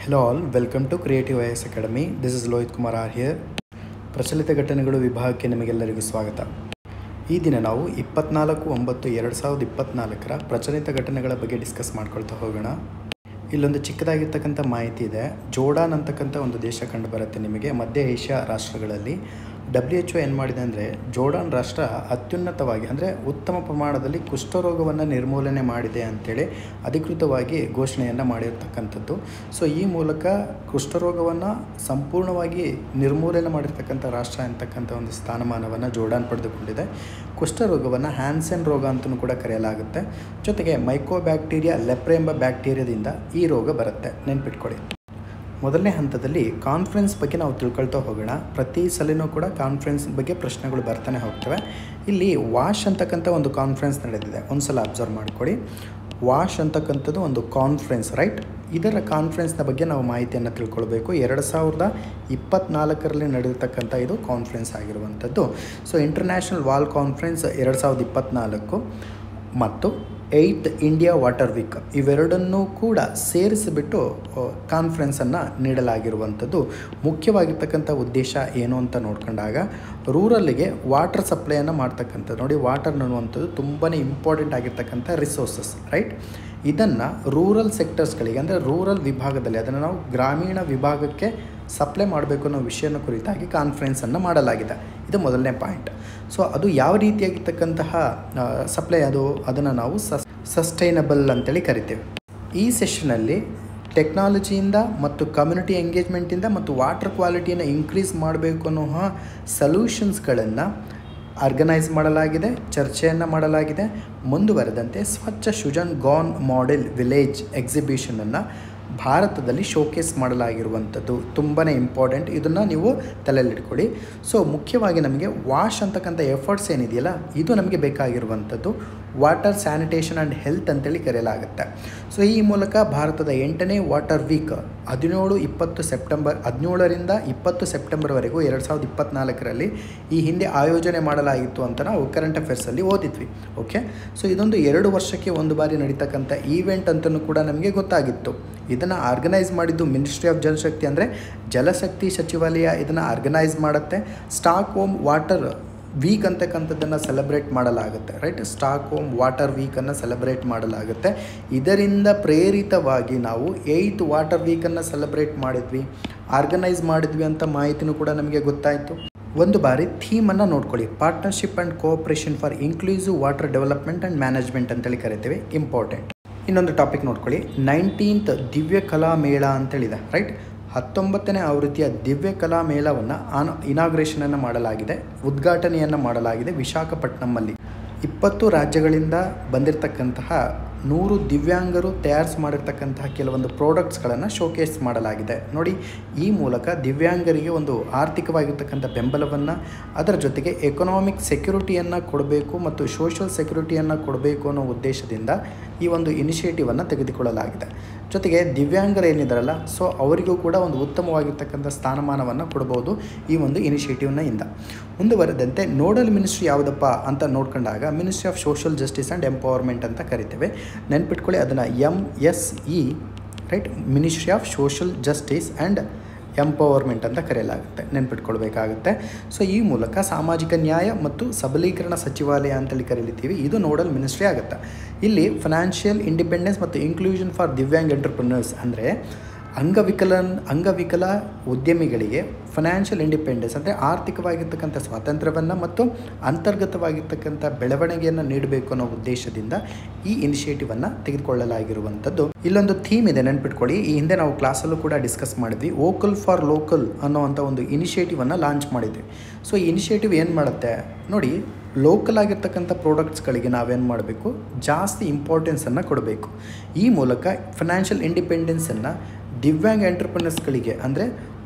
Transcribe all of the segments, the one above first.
Hello all, welcome to Creative IAS Academy. This is Lohit Kumar R here. ಪ್ರಚಲಿತ ಘಟನೆಗಳು ವಿಭಾಗಕ್ಕೆ ನಿಮಗೆಲ್ಲರಿಗೂ ಸ್ವಾಗತ. ಈ ದಿನ ನಾವು 24/9/2024ರ ಪ್ರಚಲಿತ ಘಟನೆಗಳ ಬಗ್ಗೆ ಡಿಸ್ಕಸ್ ಮಾಡ್ಕೊಳ್ತಾ ಹೋಗೋಣ. ಇಲ್ಲೊಂದು ಚಿಕ್ಕದಾಗಿರ್ತಕ್ಕಂಥ ಮಾಹಿತಿ ಇದೆ. ಜೋರ್ಡಾನ್ ಅಂತಕ್ಕಂಥ ಒಂದು ದೇಶ ಕಂಡು ಬರುತ್ತೆ ನಿಮಗೆ ಮಧ್ಯ ಏಷ್ಯಾ ರಾಷ್ಟ್ರಗಳಲ್ಲಿ. WHO ಏನು ಮಾಡಿದೆ ಅಂದರೆ ಜೋರ್ಡಾನ್ ರಾಷ್ಟ್ರ ಅತ್ಯುನ್ನತವಾಗಿ ಅಂದರೆ ಉತ್ತಮ ಪ್ರಮಾಣದಲ್ಲಿ ಕುಷ್ಠರೋಗವನ್ನು ನಿರ್ಮೂಲನೆ ಮಾಡಿದೆ ಅಂಥೇಳಿ ಅಧಿಕೃತವಾಗಿ ಘೋಷಣೆಯನ್ನು ಮಾಡಿರ್ತಕ್ಕಂಥದ್ದು. ಸೊ ಈ ಮೂಲಕ ಕುಷ್ಠರೋಗವನ್ನು ಸಂಪೂರ್ಣವಾಗಿ ನಿರ್ಮೂಲನೆ ಮಾಡಿರ್ತಕ್ಕಂಥ ರಾಷ್ಟ್ರ ಅಂತಕ್ಕಂಥ ಒಂದು ಸ್ಥಾನಮಾನವನ್ನು ಜೋರ್ಡಾನ್ ಪಡೆದುಕೊಂಡಿದೆ. ಕುಷ್ಠರೋಗವನ್ನು ಹ್ಯಾನ್ಸೆನ್ ರೋಗ ಅಂತಲೂ ಕೂಡ ಕರೆಯಲಾಗುತ್ತೆ. ಜೊತೆಗೆ ಮೈಕೋಬ್ಯಾಕ್ಟೀರಿಯಾ ಲೆಪ್ರೆ ಎಂಬ ಬ್ಯಾಕ್ಟೀರಿಯಾದಿಂದ ಈ ರೋಗ ಬರುತ್ತೆ, ನೆನ್ಪಿಟ್ಕೊಳ್ಳಿ. ಮೊದಲನೇ ಹಂತದಲ್ಲಿ ಕಾನ್ಫರೆನ್ಸ್ ಬಗ್ಗೆ ನಾವು ತಿಳ್ಕೊಳ್ತಾ ಹೋಗೋಣ. ಪ್ರತಿ ಸಲನೂ ಕೂಡ ಕಾನ್ಫರೆನ್ಸ್ ಬಗ್ಗೆ ಪ್ರಶ್ನೆಗಳು ಬರ್ತಾನೆ ಹೋಗ್ತವೆ. ಇಲ್ಲಿ ವಾಶ್ ಅಂತಕ್ಕಂಥ ಒಂದು ಕಾನ್ಫರೆನ್ಸ್ ನಡೆದಿದೆ, ಒಂದು ಸಲ ಅಬ್ಸರ್ವ್ ಮಾಡಿಕೊಡಿ. ವಾಶ್ ಅಂತಕ್ಕಂಥದ್ದು ಒಂದು ಕಾನ್ಫರೆನ್ಸ್, ರೈಟ್? ಇದರ ಕಾನ್ಫರೆನ್ಸ್ನ ಬಗ್ಗೆ ನಾವು ಮಾಹಿತಿಯನ್ನು ತಿಳ್ಕೊಳ್ಬೇಕು. 2024ರಲ್ಲಿ ನಡೆದಿರ್ತಕ್ಕಂಥ ಇದು ಕಾನ್ಫರೆನ್ಸ್ ಆಗಿರುವಂಥದ್ದು. ಸೊ ಇಂಟರ್ನ್ಯಾಷನಲ್ ವಾಲ್ ಕಾನ್ಫರೆನ್ಸ್ 2024 ಮತ್ತು 8th ಇಂಡಿಯಾ ವಾಟರ್ ವೀಕ್ ಇವೆರಡನ್ನೂ ಕೂಡ ಸೇರಿಸಿಬಿಟ್ಟು ಕಾನ್ಫರೆನ್ಸನ್ನು ನೀಡಲಾಗಿರುವಂಥದ್ದು. ಮುಖ್ಯವಾಗಿರ್ತಕ್ಕಂಥ ಉದ್ದೇಶ ಏನು ಅಂತ ನೋಡ್ಕೊಂಡಾಗ ರೂರಲ್ಲಿಗೆ ವಾಟರ್ ಸಪ್ಲೈಯನ್ನು ಮಾಡ್ತಕ್ಕಂಥದ್ದು. ನೋಡಿ, ವಾಟರ್ ಅನ್ನುವಂಥದ್ದು ತುಂಬಾ ಇಂಪಾರ್ಟೆಂಟ್ ಆಗಿರ್ತಕ್ಕಂಥ ರಿಸೋರ್ಸಸ್, ರೈಟ್? ಇದನ್ನು ರೂರಲ್ ಸೆಕ್ಟರ್ಸ್ಗಳಿಗೆ ಅಂದರೆ ರೂರಲ್ ವಿಭಾಗದಲ್ಲಿ ಅದನ್ನು ನಾವು ಗ್ರಾಮೀಣ ವಿಭಾಗಕ್ಕೆ ಸಪ್ಲೈ ಮಾಡಬೇಕು ಅನ್ನೋ ವಿಷಯನ ಕುರಿತಾಗಿ ಕಾನ್ಫರೆನ್ಸನ್ನು ಮಾಡಲಾಗಿದೆ. ಇದು ಮೊದಲನೇ ಪಾಯಿಂಟ್. ಸೊ ಅದು ಯಾವ ರೀತಿಯಾಗಿರ್ತಕ್ಕಂತಹ ಸಪ್ಲೈ ಅದನ್ನು ನಾವು ಸಸ್ಟೈನಬಲ್ ಅಂತೇಳಿ ಕರಿತೇವೆ. ಈ ಸೆಷನಲ್ಲಿ ಟೆಕ್ನಾಲಜಿಯಿಂದ ಮತ್ತು ಕಮ್ಯುನಿಟಿ ಎಂಗೇಜ್ಮೆಂಟಿಂದ ಮತ್ತು ವಾಟರ್ ಕ್ವಾಲಿಟಿಯನ್ನು ಇನ್ಕ್ರೀಸ್ ಮಾಡಬೇಕು ಅನ್ನೋ ಸೊಲ್ಯೂಷನ್ಸ್ಗಳನ್ನು ಆರ್ಗನೈಸ್ ಮಾಡಲಾಗಿದೆ, ಚರ್ಚೆಯನ್ನು ಮಾಡಲಾಗಿದೆ. ಮುಂದುವರೆದಂತೆ ಸ್ವಚ್ಛ ಸುಜನ್ ಗಾನ್ ಮಾಡೆಲ್ ವಿಲೇಜ್ ಎಕ್ಸಿಬಿಷನನ್ನು ಭಾರತದಲ್ಲಿ ಶೋಕೇಸ್ ಮಾಡಲಾಗಿರುವಂಥದ್ದು ತುಂಬಾ ಇಂಪಾರ್ಟೆಂಟ್. ಇದನ್ನು ನೀವು ತಲೆಯಲ್ಲಿಟ್ಕೊಳ್ಳಿ. ಸೊ ಮುಖ್ಯವಾಗಿ ನಮಗೆ ವಾಶ್ ಅಂತಕ್ಕಂಥ ಎಫರ್ಟ್ಸ್ ಏನಿದೆಯಲ್ಲ, ಇದು ನಮಗೆ ಬೇಕಾಗಿರುವಂಥದ್ದು ವಾಟರ್ ಸ್ಯಾನಿಟೇಷನ್ ಆ್ಯಂಡ್ ಹೆಲ್ತ್ ಅಂತೇಳಿ ಕರೆಯಲಾಗುತ್ತೆ. ಸೊ ಈ ಮೂಲಕ ಭಾರತದ 8ನೇ ವಾಟರ್ ವೀಕ್ 17-20 ಸೆಪ್ಟೆಂಬರ್ 17ರಿಂದ 20 ಸೆಪ್ಟೆಂಬರ್ವರೆಗೂ 2024ರಲ್ಲಿ ಈ ಹಿಂದೆ ಆಯೋಜನೆ ಮಾಡಲಾಗಿತ್ತು ಅಂತ ನಾವು ಕರೆಂಟ್ ಅಫೇರ್ಸಲ್ಲಿ ಓದಿದ್ವಿ. ಓಕೆ, ಸೊ ಇದೊಂದು 2 ವರ್ಷಕ್ಕೆ ಒಂದು ಬಾರಿ ನಡೀತಕ್ಕಂಥ ಈವೆಂಟ್ ಅಂತಲೂ ಕೂಡ ನಮಗೆ ಗೊತ್ತಾಗಿತ್ತು. ಇದನ್ನು ಆರ್ಗನೈಸ್ ಮಾಡಿದ್ದು ಮಿನಿಸ್ಟ್ರಿ ಆಫ್ ಜಲಶಕ್ತಿ ಅಂದರೆ ಜಲಶಕ್ತಿ ಸಚಿವಾಲಯ ಇದನ್ನು ಆರ್ಗನೈಸ್ ಮಾಡುತ್ತೆ. ಸ್ಟಾಕ್ ಹೋಮ್ ವಾಟರ್ ವೀಕ್ ಅಂತಕ್ಕಂಥದ್ದನ್ನು ಸೆಲೆಬ್ರೇಟ್ ಮಾಡಲಾಗುತ್ತೆ, ರೈಟ್? ಸ್ಟಾಕ್ ಹೋಮ್ ವಾಟರ್ ವೀಕನ್ನು ಸೆಲೆಬ್ರೇಟ್ ಮಾಡಲಾಗುತ್ತೆ. ಇದರಿಂದ ಪ್ರೇರಿತವಾಗಿ ನಾವು 8th ವಾಟರ್ ವೀಕನ್ನು ಸೆಲೆಬ್ರೇಟ್ ಆರ್ಗನೈಸ್ ಮಾಡಿದ್ವಿ ಅಂತ ಮಾಹಿತಿನೂ ಕೂಡ ನಮಗೆ ಗೊತ್ತಾಯಿತು. ಒಂದು ಬಾರಿ ಥೀಮನ್ನು ನೋಡ್ಕೊಳ್ಳಿ. Partnership and cooperation for inclusive water development and management ಅಂತೇಳಿ ಕರಿತೇವೆ, ಇಂಪಾರ್ಟೆಂಟ್. ಇನ್ನೊಂದು ಟಾಪಿಕ್ ನೋಡ್ಕೊಳ್ಳಿ, 19th ದಿವ್ಯ ಕಲಾ ಮೇಳ ಅಂತೇಳಿದೆ, ರೈಟ್? 19ನೇ ಆವೃತ್ತಿಯ ದಿವ್ಯ ಕಲಾ ಮೇಳವನ್ನು ಇನಾಗ್ರೇಷನನ್ನು ಮಾಡಲಾಗಿದೆ, ಉದ್ಘಾಟನೆಯನ್ನು ಮಾಡಲಾಗಿದೆ ವಿಶಾಖಪಟ್ಟಣಂನಲ್ಲಿ. 20 ರಾಜ್ಯಗಳಿಂದ ಬಂದಿರತಕ್ಕಂತಹ 100 ದಿವ್ಯಾಂಗರು ತಯಾರಿಸಿ ಮಾಡಿರ್ತಕ್ಕಂತಹ ಕೆಲವೊಂದು ಪ್ರಾಡಕ್ಟ್ಸ್ಗಳನ್ನು ಶೋಕೇಸ್ ಮಾಡಲಾಗಿದೆ. ನೋಡಿ, ಈ ಮೂಲಕ ದಿವ್ಯಾಂಗರಿಗೆ ಒಂದು ಆರ್ಥಿಕವಾಗಿರ್ತಕ್ಕಂಥ ಬೆಂಬಲವನ್ನು, ಅದರ ಜೊತೆಗೆ ಎಕನಾಮಿಕ್ ಸೆಕ್ಯೂರಿಟಿಯನ್ನು ಕೊಡಬೇಕು ಮತ್ತು ಸೋಷಿಯಲ್ ಸೆಕ್ಯೂರಿಟಿಯನ್ನು ಕೊಡಬೇಕು ಅನ್ನೋ ಉದ್ದೇಶದಿಂದ ಈ ಒಂದು ಇನಿಷಿಯೇಟಿವನ್ನು ತೆಗೆದುಕೊಳ್ಳಲಾಗಿದೆ. ಜೊತೆಗೆ ದಿವ್ಯಾಂಗರು ಏನಿದಾರಲ್ಲ, ಸೊ ಅವರಿಗೂ ಕೂಡ ಒಂದು ಉತ್ತಮವಾಗಿರ್ತಕ್ಕಂಥ ಸ್ಥಾನಮಾನವನ್ನು ಕೊಡಬಹುದು ಈ ಒಂದು ಇನಿಷಿಯೇಟಿವ್ನ ಇಂದ. ಮುಂದುವರೆದಂತೆ ನೋಡಲ್ ಮಿನಿಸ್ಟ್ರಿ ಯಾವುದಪ್ಪ ಅಂತ ನೋಡ್ಕೊಂಡಾಗ ministry of social justice and empowerment ಅಂತ ಕರಿತೇವೆ, ನೆನ್ಪಿಟ್ಕೊಳ್ಳಿ. ಅದನ್ನು MSE, right? Ministry of social justice and empowerment ಅಂತ ಕರೆಯಲಾಗುತ್ತೆ, ನೆನ್ಪಿಟ್ಕೊಳ್ಬೇಕಾಗುತ್ತೆ. ಸೊ ಈ ಮೂಲಕ ಸಾಮಾಜಿಕ ನ್ಯಾಯ ಮತ್ತು ಸಬಲೀಕರಣ ಸಚಿವಾಲಯ ಅಂತೇಳಿ ಕರೀತೀವಿ, ಇದು ನೋಡಲ್ ಮಿನಿಸ್ಟ್ರಿ ಆಗುತ್ತೆ. ಇಲ್ಲಿ ಫೈನಾನ್ಷಿಯಲ್ ಇಂಡಿಪೆಂಡೆನ್ಸ್ ಮತ್ತು ಇನ್ಕ್ಲೂಷನ್ ಫಾರ್ ದಿವ್ಯಾಂಗ್ ಎಂಟರ್ಪ್ರಿನರ್ಸ್ ಅಂದರೆ ಅಂಗವಿಕಲ ಉದ್ಯಮಿಗಳಿಗೆ ಫೈನಾನ್ಷಿಯಲ್ ಇಂಡಿಪೆಂಡೆನ್ಸ್ ಅಂದರೆ ಆರ್ಥಿಕವಾಗಿರ್ತಕ್ಕಂಥ ಸ್ವಾತಂತ್ರ್ಯವನ್ನು ಮತ್ತು ಅಂತರ್ಗತವಾಗಿರ್ತಕ್ಕಂಥ ಬೆಳವಣಿಗೆಯನ್ನು ನೀಡಬೇಕು ಅನ್ನೋ ಉದ್ದೇಶದಿಂದ ಈ ಇನಿಷಿಯೇಟಿವನ್ನು ತೆಗೆದುಕೊಳ್ಳಲಾಗಿರುವಂಥದ್ದು. ಇಲ್ಲೊಂದು ಥೀಮ್ ಇದೆ, ನೆನ್ಪಿಟ್ಕೊಳ್ಳಿ. ಈ ಹಿಂದೆ ನಾವು ಕ್ಲಾಸಲ್ಲೂ ಕೂಡ ಡಿಸ್ಕಸ್ ಮಾಡಿದ್ವಿ. ವೋಕಲ್ ಫಾರ್ ಲೋಕಲ್ ಅನ್ನೋವಂಥ ಒಂದು ಇನಿಷಿಯೇಟಿವನ್ನು ಲಾಂಚ್ ಮಾಡಿದ್ವಿ. ಸೊ ಈ ಇನಿಷಿಯೇಟಿವ್ ಏನು ಮಾಡುತ್ತೆ ನೋಡಿ, ಲೋಕಲ್ ಆಗಿರ್ತಕ್ಕಂಥ ಪ್ರಾಡಕ್ಟ್ಸ್ಗಳಿಗೆ ನಾವೇನು ಮಾಡಬೇಕು, ಜಾಸ್ತಿ ಇಂಪಾರ್ಟೆನ್ಸನ್ನು ಕೊಡಬೇಕು. ಈ ಮೂಲಕ ಫೈನಾನ್ಷಿಯಲ್ ಇಂಡಿಪೆಂಡೆನ್ಸನ್ನು ದಿವ್ಯಾಂಗ ಎಂಟರ್ಪ್ರಿನರ್ಸ್ಗಳಿಗೆ ಅಂದರೆ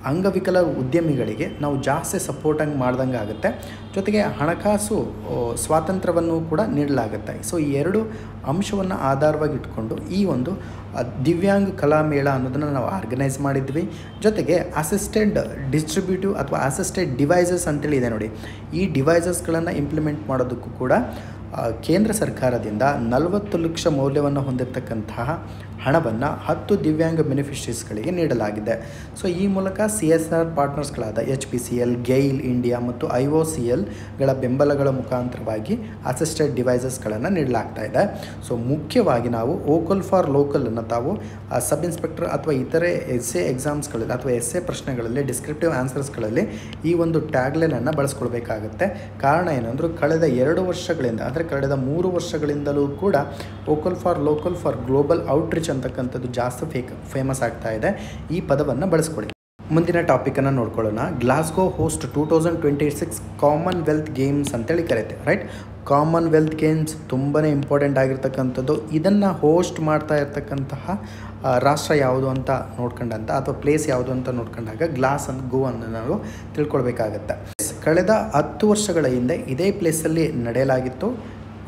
ಅಂಗವಿಕಲ ಉದ್ಯಮಿಗಳಿಗೆ ನಾವು ಜಾಸ್ತಿ ಸಪೋರ್ಟಂಗೆ ಮಾಡ್ದಂಗೆ ಆಗುತ್ತೆ. ಜೊತೆಗೆ ಹಣಕಾಸು ಸ್ವಾತಂತ್ರ್ಯವನ್ನು ಕೂಡ ನೀಡಲಾಗುತ್ತೆ. ಸೊ ಈ 2 ಅಂಶವನ್ನು ಆಧಾರವಾಗಿ ಇಟ್ಕೊಂಡು ಈ ಒಂದು ದಿವ್ಯಾಂಗ ಕಲಾಮೇಳ ಅನ್ನೋದನ್ನು ನಾವು ಆರ್ಗನೈಸ್ ಮಾಡಿದ್ವಿ. ಜೊತೆಗೆ ಅಸಿಸ್ಟೆಡ್ ಡಿಸ್ಟ್ರಿಬ್ಯೂಟಿವ್ ಅಥವಾ ಅಸಿಸ್ಟೆಡ್ ಡಿವೈಸಸ್ ಅಂತೇಳಿ ಇದೆ ನೋಡಿ. ಈ ಡಿವೈಸಸ್ಗಳನ್ನು ಇಂಪ್ಲಿಮೆಂಟ್ ಮಾಡೋದಕ್ಕೂ ಕೂಡ ಕೇಂದ್ರ ಸರ್ಕಾರದಿಂದ 40 ಲಕ್ಷ ಮೌಲ್ಯವನ್ನು ಹೊಂದಿರತಕ್ಕಂತಹ ಹಣವನ್ನು 10 ದಿವ್ಯಾಂಗ ಬೆನಿಫಿಷರೀಸ್ಗಳಿಗೆ ನೀಡಲಾಗಿದೆ. ಸೊ ಈ ಮೂಲಕ CSR ಪಾರ್ಟ್ನರ್ಸ್ಗಳಾದ HPCL, ಗೈಲ್ ಇಂಡಿಯಾ ಮತ್ತು IOCLಗಳ ಬೆಂಬಲಗಳ ಮುಖಾಂತರವಾಗಿ ಅಸಿಸ್ಟೆಡ್ ಡಿವೈಸಸ್ಗಳನ್ನು ನೀಡಲಾಗ್ತಾ ಇದೆ. ಸೊ ಮುಖ್ಯವಾಗಿ ನಾವು ವೋಕಲ್ ಫಾರ್ ಲೋಕಲನ್ನು ತಾವು ಸಬ್ ಇನ್ಸ್ಪೆಕ್ಟರ್ ಅಥವಾ ಇತರೆ ಎಸ್ಸೆ ಎಕ್ಸಾಮ್ಸ್ಗಳಲ್ಲಿ ಅಥವಾ ಎಸ್ಸೆ ಪ್ರಶ್ನೆಗಳಲ್ಲಿ ಡಿಸ್ಕ್ರಿಪ್ಟಿವ್ ಆನ್ಸರ್ಸ್ಗಳಲ್ಲಿ ಈ ಒಂದು ಟ್ಯಾಗ್ಲೈನನ್ನು ಬಳಸ್ಕೊಳ್ಬೇಕಾಗುತ್ತೆ. ಕಾರಣ ಏನಂದ್ರೆ ಕಳೆದ 2 ವರ್ಷಗಳಿಂದ ಅಂದರೆ ಕಳೆದ 3 ವರ್ಷಗಳಿಂದಲೂ ಕೂಡ vocal for local for global outreach ಅಂತಕ್ಕಂಥದ್ದು ಜಾಸ್ತಿ ಫೇಮಸ್ ಆಗ್ತಾ ಇದೆ. ಈ ಪದವನ್ನು ಬಳಸ್ಕೊಳ್ಳಿ. ಮುಂದಿನ ಟಾಪಿಕನ್ನು ನೋಡ್ಕೊಳ್ಳೋಣ. ಗ್ಲಾಸ್ಗೋ ಹೋಸ್ಟ್ 2026 ಕಾಮನ್ವೆಲ್ತ್ ಗೇಮ್ಸ್ ಅಂತೇಳಿ ಕರೀತೆ, ರೈಟ್. ಕಾಮನ್ವೆಲ್ತ್ ಗೇಮ್ಸ್ ತುಂಬಾ ಇಂಪಾರ್ಟೆಂಟ್ ಆಗಿರ್ತಕ್ಕಂಥದ್ದು. ಇದನ್ನು ಹೋಸ್ಟ್ ಮಾಡ್ತಾ ಇರ್ತಕ್ಕಂತಹ ರಾಷ್ಟ್ರ ಯಾವುದು ಅಂತ ನೋಡ್ಕೊಂಡಂತ ಅಥವಾ ಪ್ಲೇಸ್ ಯಾವುದು ಅಂತ ನೋಡ್ಕೊಂಡಾಗ ಗ್ಲಾಸ್ಗೋ ಅನ್ನು ನಾವು ತಿಳ್ಕೊಳ್ಬೇಕಾಗತ್ತೆ. ಕಳೆದ 10 ವರ್ಷಗಳ ಹಿಂದೆ ಇದೇ ಪ್ಲೇಸಲ್ಲಿ ನಡೆಯಲಾಗಿತ್ತು.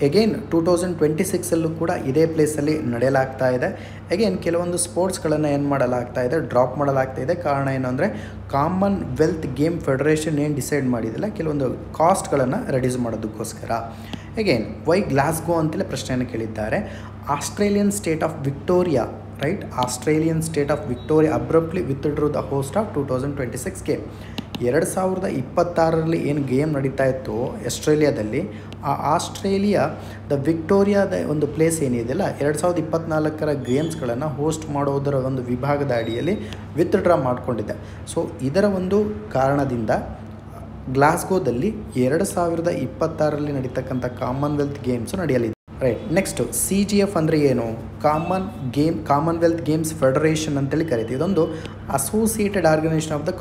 ಎಗೇನ್ 2026 ಕೂಡ ಇದೇ ಪ್ಲೇಸಲ್ಲಿ ನಡೆಯಲಾಗ್ತಾ ಇದೆ. ಎಗೇನ್ ಕೆಲವೊಂದು ಸ್ಪೋರ್ಟ್ಸ್ಗಳನ್ನು ಏನು ಮಾಡಲಾಗ್ತಾ ಇದೆ, ಡ್ರಾಪ್ ಮಾಡಲಾಗ್ತಾ ಇದೆ. ಕಾರಣ ಏನು ಅಂದರೆ ಕಾಮನ್ವೆಲ್ತ್ ಗೇಮ್ ಫೆಡರೇಷನ್ ಏನು ಡಿಸೈಡ್ ಮಾಡಿದಿಲ್ಲ, ಕೆಲವೊಂದು ಕಾಸ್ಟ್ಗಳನ್ನು ರೆಡ್ಯೂಸ್ ಮಾಡೋದಕ್ಕೋಸ್ಕರ. ಎಗೇನ್ ವೈ ಗ್ಲಾಸ್ಗೋ ಅಂತಲೇ ಪ್ರಶ್ನೆಯನ್ನು ಕೇಳಿದ್ದಾರೆ. Australian state of Victoria, right, Australian state of Victoria abruptly withdrew the host of 2026 game. 2026ರಲ್ಲಿ ಏನು ಗೇಮ್ ನಡೀತಾ ಇತ್ತು ಆಸ್ಟ್ರೇಲಿಯಾದಲ್ಲಿ, ಆ ಆಸ್ಟ್ರೇಲಿಯಾದ ವಿಕ್ಟೋರಿಯಾದ ಒಂದು ಪ್ಲೇಸ್ ಏನಿದೆಯಲ್ಲ 2024ರ ಗೇಮ್ಸ್ಗಳನ್ನು ಹೋಸ್ಟ್ ಮಾಡೋದರ ಒಂದು ವಿಭಾಗದ ಅಡಿಯಲ್ಲಿ ವಿತ್ಡ್ರಾ ಮಾಡಿಕೊಂಡಿದೆ. ಸೊ ಇದರ ಒಂದು ಕಾರಣದಿಂದ ಗ್ಲಾಸ್ಗೋದಲ್ಲಿ 2026ರಲ್ಲಿ ನಡೀತಕ್ಕಂಥ ಕಾಮನ್ವೆಲ್ತ್ ಗೇಮ್ಸು ನಡೆಯಲಿದೆ, ರೈಟ್. ನೆಕ್ಸ್ಟು CGF ಅಂದರೆ ಏನು? ಕಾಮನ್ವೆಲ್ತ್ ಗೇಮ್ಸ್ ಫೆಡರೇಷನ್ ಅಂತೇಳಿ ಕರೀತೀವಿ. ಇದೊಂದು ಅಸೋಸಿಯೇಟೆಡ್ ಆರ್ಗನೈಸೇಷನ್ ಆಫ್ ದ